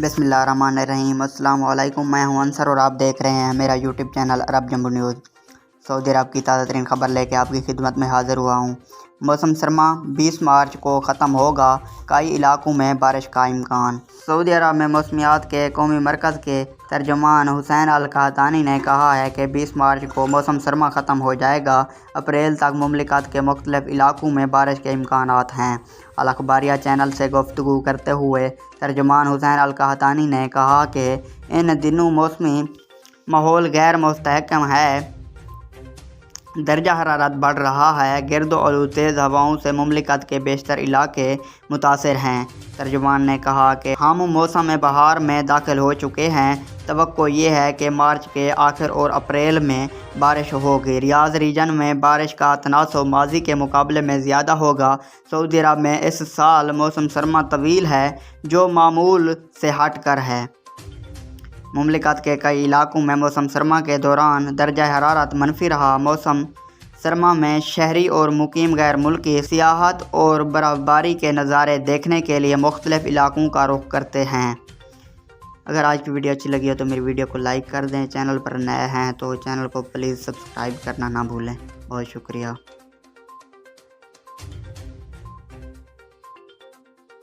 بسم اللہ الرحمن الرحیم۔ السلام علیکم، میں ہوں انصر اور آپ دیکھ رہے ہیں میرا یوٹیوب چینل عرب جمبو نیوز۔ سعودی عرب کی تازہ ترین خبر لے کے آپ کی خدمت میں حاضر ہوا ہوں۔ موسم سرما 20 مارچ کو ختم ہوگا، کئی علاقوں میں بارش کا امکان۔ سعودی عرب میں موسمیات کے قومی مرکز کے ترجمان حسین القحطانی نے کہا ہے کہ 20 مارچ کو موسم سرما ختم ہو جائے گا۔ اپریل تک مملکت کے مختلف علاقوں میں بارش کے امکانات ہیں۔ الاخباریہ چینل سے گفتگو کرتے ہوئے ترجمان حسین القحطانی نے کہا کہ ان دنوں موسمی ماحول غیر مستحکم ہے، درجہ حرارت بڑھ رہا ہے، گرد و آلود تیز ہواؤں سے مملکت کے بیشتر علاقے متاثر ہیں۔ ترجمان نے کہا کہ ہم موسم بہار میں داخل ہو چکے ہیں، توقع یہ ہے کہ مارچ کے آخر اور اپریل میں بارش ہوگی۔ ریاض ریجن میں بارش کا تناسب ماضی کے مقابلے میں زیادہ ہوگا۔ سعودی عرب میں اس سال موسم سرما طویل ہے، جو معمول سے ہٹ کر ہے۔ مملکت کے کئی علاقوں میں موسم سرما کے دوران درجہ حرارت منفی رہا۔ موسم سرما میں شہری اور مقیم غیر ملکی سیاحت اور برف باری کے نظارے دیکھنے کے لیے مختلف علاقوں کا رخ کرتے ہیں۔ اگر آج کی ویڈیو اچھی لگی ہو تو میری ویڈیو کو لائک کر دیں۔ چینل پر نئے ہیں تو چینل کو پلیز سبسکرائب کرنا نہ بھولیں۔ بہت شکریہ۔